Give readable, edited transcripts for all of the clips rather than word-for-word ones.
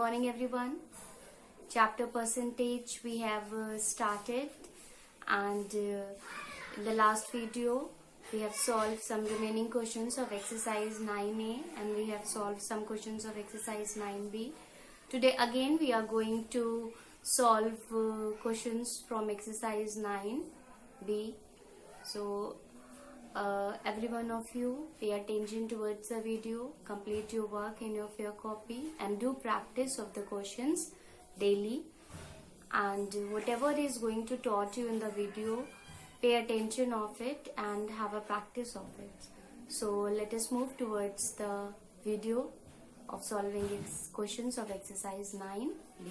morning everyone. Chapter percentage we have started, and in the last video we have solved some remaining questions of exercise 9A and we have solved some questions of exercise 9B. Today again we are going to solve questions from exercise 9B. So every one of you pay attention towards the video, complete your work in your fair copy and do practice of the questions daily, and whatever is going to taught you in the video, pay attention of it and have a practice of it. So let us move towards the video of solving questions of exercise 9B.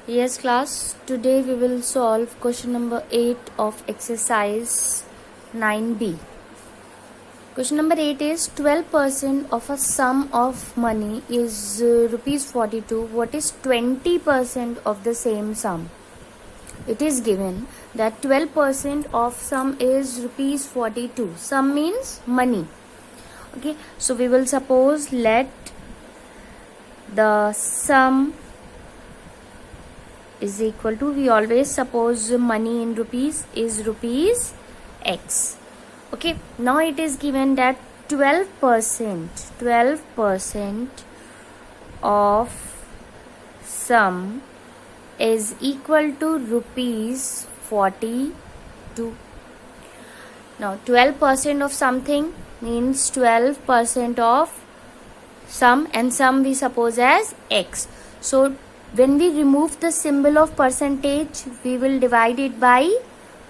Yes class, today we will solve question number 8 of exercise 9B. Question number 8 is 12% of a sum of money is rupees 42. What is 20% of the same sum? It is given that 12% of sum is rupees 42. Sum means money. Okay, so we will suppose let the sum is equal to, we always suppose money in rupees is rupees X. Okay, now it is given that 12% of sum is equal to rupees 42. Now 12% of something means 12% of sum, and sum we suppose as X. So when we remove the symbol of percentage, we will divide it by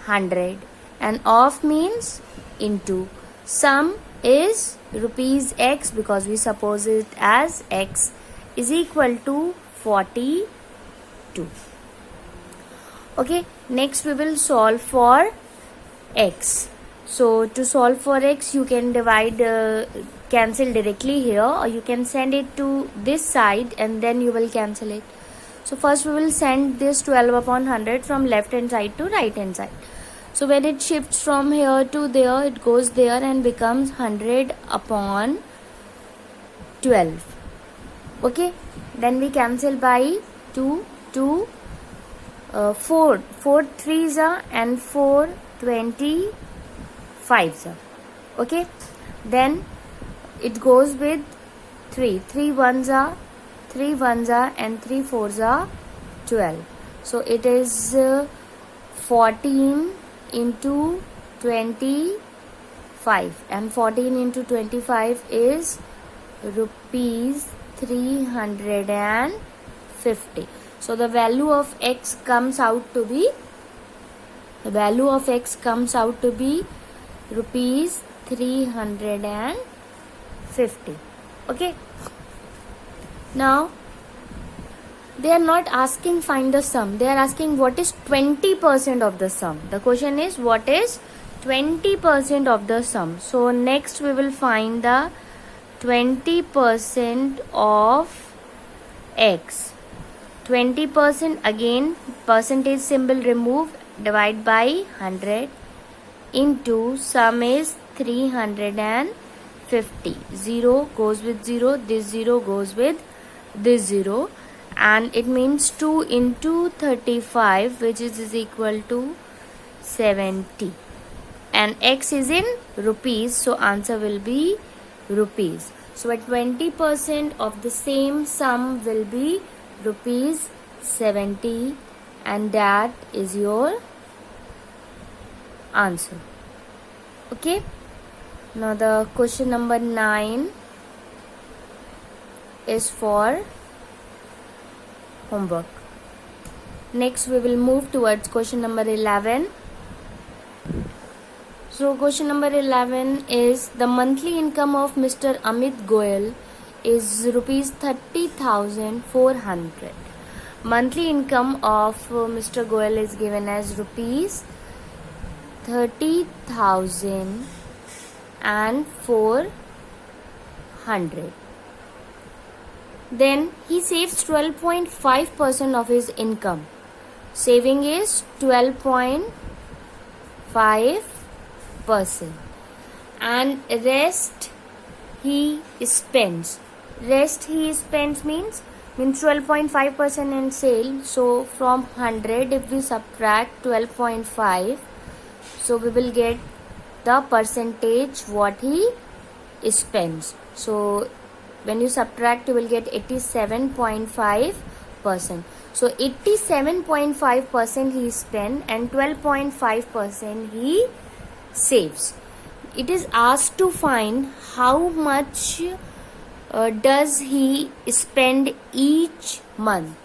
100, and of means into. Sum is rupees X because we suppose it as X is equal to 42. Okay, next we will solve for X. So to solve for X, you can divide, cancel directly here, or you can send it to this side and then you will cancel it. So first we will send this 12 upon 100 from left hand side to right hand side. So when it shifts from here to there, it goes there and becomes 100 upon 12. Okay, then we cancel by 2, 4 3s are and 4 25s are. Okay, then it goes with 3 1s are, 3 1s are and 3 4s are 12. So it is 14 into 25, and 14 into 25 is rupees 350. So the value of X comes out to be, rupees 350. Okay, now they are not asking find the sum, they are asking what is 20% of the sum. The question is what is 20% of the sum. So next we will find the 20% of X. 20%, again percentage symbol remove, divide by 100 into sum is 350. 0 goes with 0, this 0 goes with this 0, and it means 2 into 35, which is equal to 70, and X is in rupees, so answer will be rupees. So at 20% of the same sum will be rupees 70, and that is your answer. Okay, now the question number 9 is for homework. Next we will move towards question number 11. So question number 11 is the monthly income of Mr. Amit Goyal is rupees 30,400. Monthly income of Mr. Goyal is given as rupees 30,400. Then he saves 12.5% of his income. Saving is 12.5%, and rest he spends. rest he spends means 12.5% in sale. So from 100, if we subtract 12.5, so we will get the percentage what he spends. So when you subtract, you will get 87.5%. So 87.5% he spends and 12.5% he saves. It is asked to find how much does he spend each month.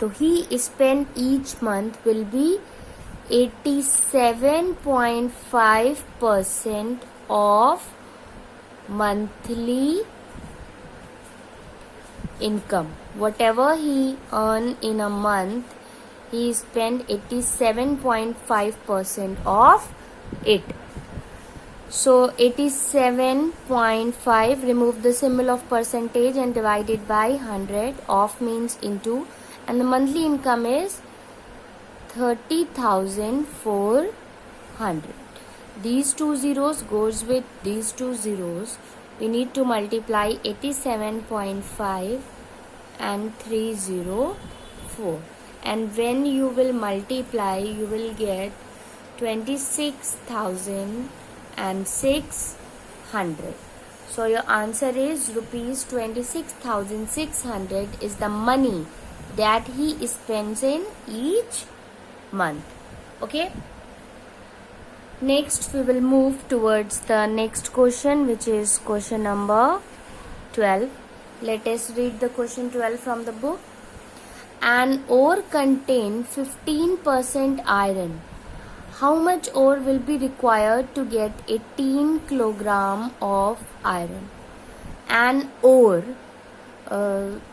So he spend each month will be 87.5% of monthly income. Whatever he earn in a month, he spend 87.5% of it. So 87.5, remove the symbol of percentage and divide it by 100. Off means into, and the monthly income is 30,400. These two zeros goes with these two zeros. We need to multiply 87.5 and 304. And when you will multiply, you will get 26,600. So your answer is rupees 26,600 is the money that he spends in each month. Okay. Next we will move towards the next question, which is question number 12. Let us read the question 12 from the book. An ore contains 15% iron. How much ore will be required to get 18 kilogram of iron? An ore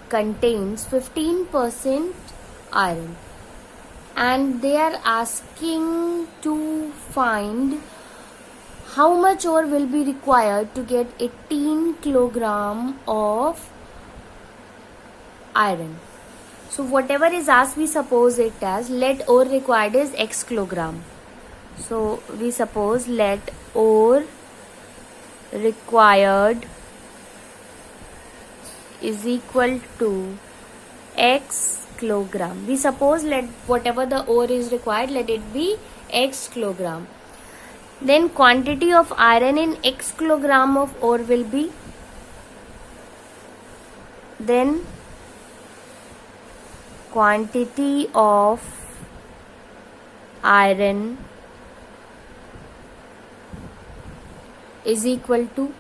contains 15% iron, and they are asking to find how much ore will be required to get 18 kilogram of iron. So whatever is asked, we suppose it as let ore required is x kilogram. So we suppose let ore required is equal to x kilogram. We suppose let whatever the ore is required, let it be x kilogram. Then quantity of iron in x kilogram of ore will be, then quantity of iron is equal to,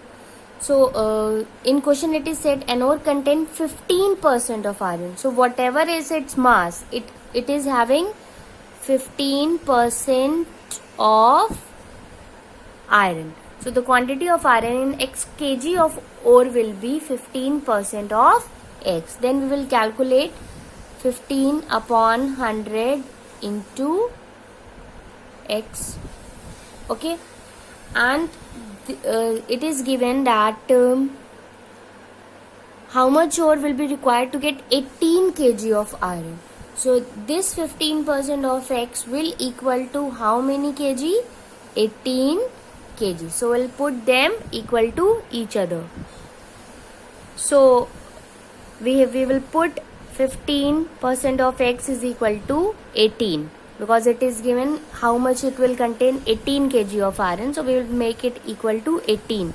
so in question it is said an ore contains 15% of iron. So whatever is its mass, it is having 15% of iron. So the quantity of iron in x kg of ore will be 15% of x. Then we will calculate 15 upon 100 into x. Okay, and it is given that how much ore will be required to get 18 kg of iron. So this 15% of x will equal to how many kg? 18 kg. So we'll put them equal to each other. So we will put 15% of x is equal to 18, because it is given how much it will contain, 18 kg of iron. So we will make it equal to 18.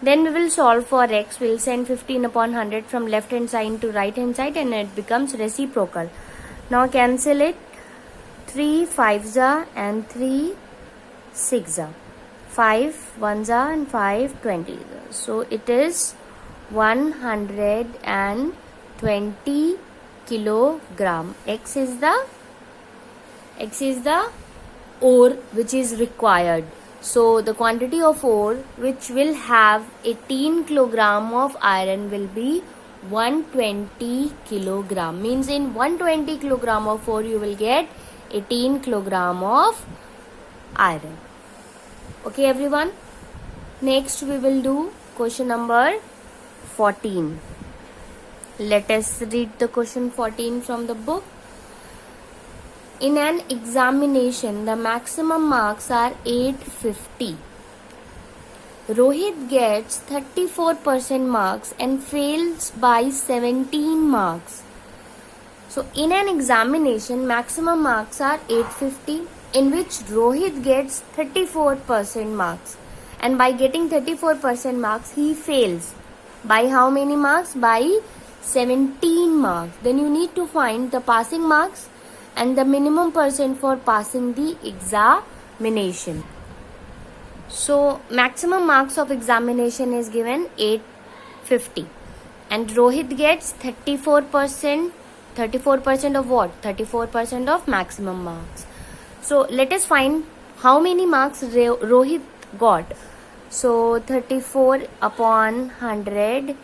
Then we will solve for x. We will send 15 upon 100 from left hand side to right hand side, and it becomes reciprocal. Now cancel it. 3 5s and 3 6s. 5 1s and 5 20s. So it is 120 kilogram. X is the ore which is required. So the quantity of ore which will have 18 kilogram of iron will be 120 kilogram. Means in 120 kilogram of ore you will get 18 kilogram of iron. Okay everyone. Next we will do question number 14. Let us read the question 14 from the book. In an examination, the maximum marks are 850. Rohit gets 34% marks and fails by 17 marks. So in an examination, maximum marks are 850, in which Rohit gets 34% marks. And by getting 34% marks, he fails. By how many marks? By 17 marks. Then you need to find the passing marks and the minimum percent for passing the examination. So maximum marks of examination is given 850 and Rohit gets 34%. 34% of what? 34% of maximum marks. So let us find how many marks Rohit got. So 34 upon 100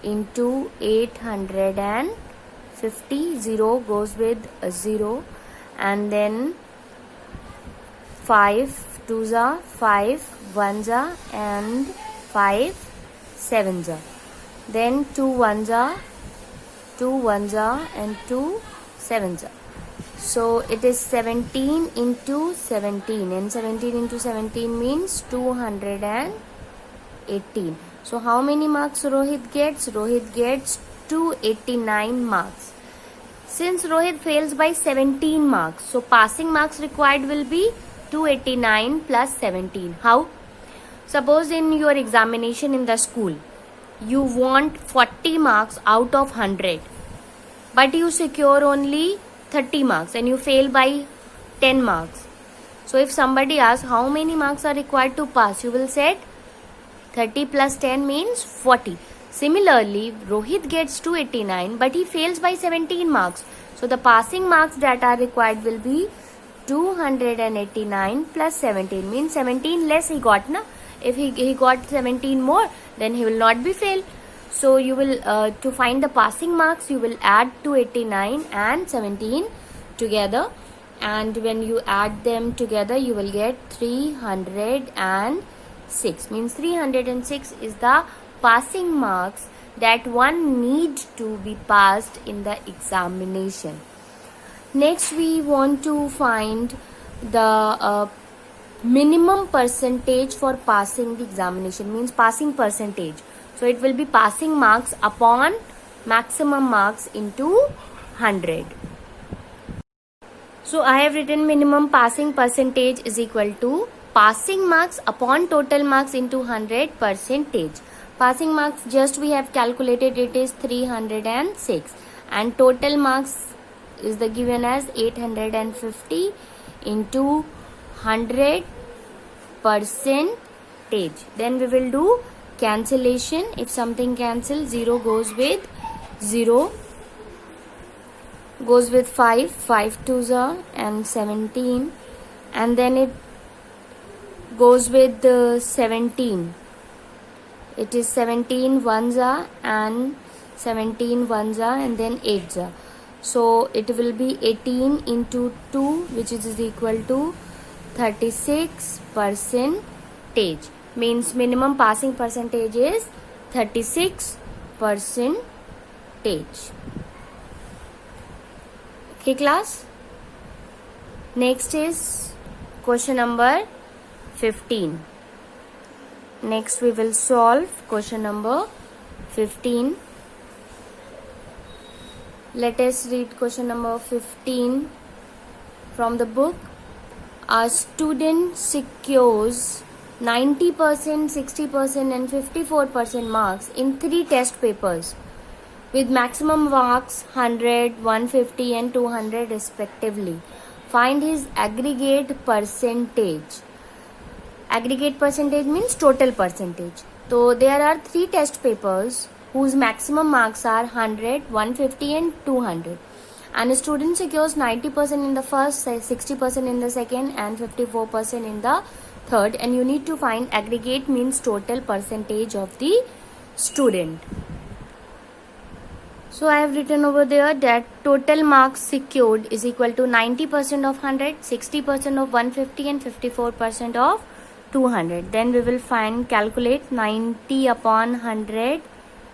into 850, 0 goes with a 0, and then 5 2s are 5 1s are and 5 7s are. Then 2 1s are 2 1s are and 2 7s are. So it is 17 into 17, and 17 into 17 means 218. So how many marks Rohit gets? Rohit gets 289 marks. Since Rohit fails by 17 marks, so passing marks required will be 289 plus 17. How? Suppose in your examination in the school, you want 40 marks out of 100, but you secure only 30 marks and you fail by 10 marks. So if somebody asks how many marks are required to pass, you will say 30 plus 10 means 40. Similarly, Rohit gets 289 but he fails by 17 marks. So the passing marks that are required will be 289 plus 17 means 17 less he got, na? If he got 17 more, then he will not be failed. So you will to find the passing marks, you will add 289 and 17 together, and when you add them together you will get 306. Means 306 is the passing marks that one needs to be passed in the examination. Next we want to find the minimum percentage for passing the examination, means passing percentage. So it will be passing marks upon maximum marks into 100. So I have written minimum passing percentage is equal to passing marks upon total marks into 100 percentage. Passing marks just we have calculated, it is 306, and total marks is the given as 850 into 100 percentage. Then we will do cancellation. If something cancels, 0 goes with 0, goes with 5 2s are and 17, and then it goes with 17. It is 17 1s are and 17 1s are and then 8s are. So it will be 18 into 2, which is equal to 36 percentage. Means minimum passing percentage is 36 percentage. Okay class. Next is question number 15. Next we will solve question number 15. Let us read question number 15 from the book. A student secures 90%, 60% and 54% marks in 3 test papers with maximum marks 100, 150 and 200 respectively. Find his aggregate percentage. Aggregate percentage means total percentage. So there are 3 test papers whose maximum marks are 100, 150 and 200. And a student secures 90% in the first, 60% in the second and 54% in the third. And you need to find aggregate means total percentage of the student. So I have written over there that total marks secured is equal to 90% of 100, 60% of 150 and 54% of 200. Then we will calculate 90 upon 100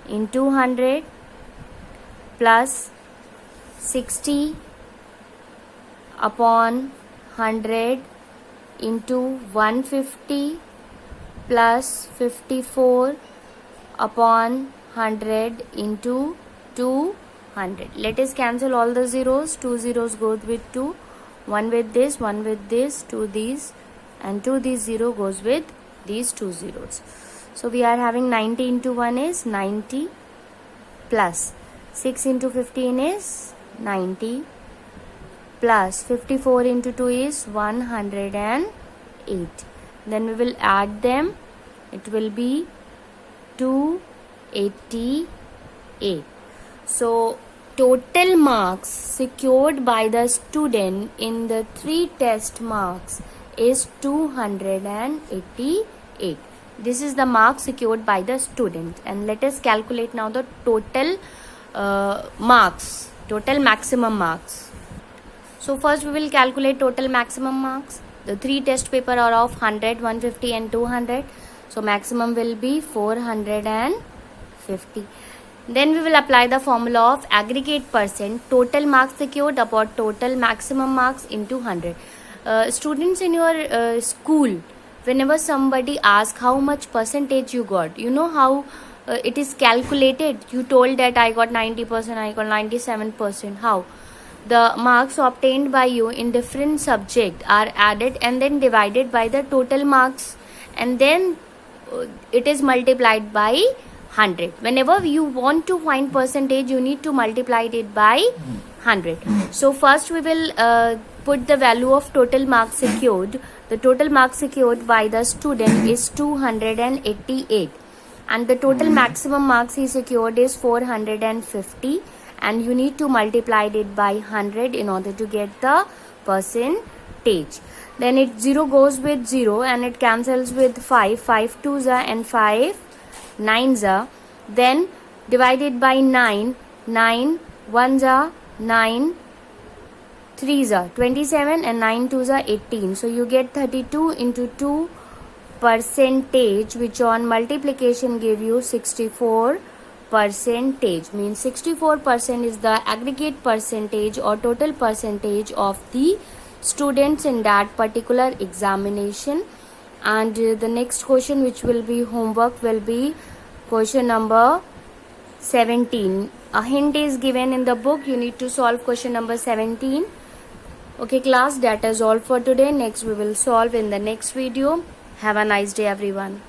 into 100 plus 60 upon 100 into 150 plus 54 upon 100 into 200. Let us cancel all the zeros. 2 zeros goes with 2, 1 with this, 1 with this, 2 these, and 2 these 0 goes with these 2 zeros. So we are having 90 into 1 is 90 plus 6 into 15 is 90 plus 54 into 2 is 108. Then we will add them. It will be 288. So total marks secured by the student in the 3 test marks is 288. This is the mark secured by the student. And let us calculate now the total marks, total maximum marks. So first we will calculate total maximum marks. The 3 test paper are of 100, 150 and 200. So maximum will be 450. Then we will apply the formula of aggregate percent, total marks secured upon total maximum marks into 100. Students in your school, whenever somebody asks how much percentage you got, you know how it is calculated. You told that I got 90%, I got 97%. How? The marks obtained by you in different subject are added and then divided by the total marks, and then it is multiplied by 100. Whenever you want to find percentage, you need to multiply it by 100. So first we will put the value of total marks secured. The total marks secured by the student is 288, and the total maximum marks he secured is 450, and you need to multiply it by 100 in order to get the percentage. Then it 0 goes with 0 and it cancels with 5, 5 2s and 5 9s. Then divided by 9, 9 1s, 9 3s, 27 and 9 2s, 18. So you get 32 into 2 percentage, which on multiplication give you 64 percentage. Means 64% is the aggregate percentage or total percentage of the students in that particular examination. And the next question, which will be homework, will be question number 17. A hint is given in the book. You need to solve question number 17. Okay class, that is all for today. Next we will solve in the next video. Have a nice day everyone.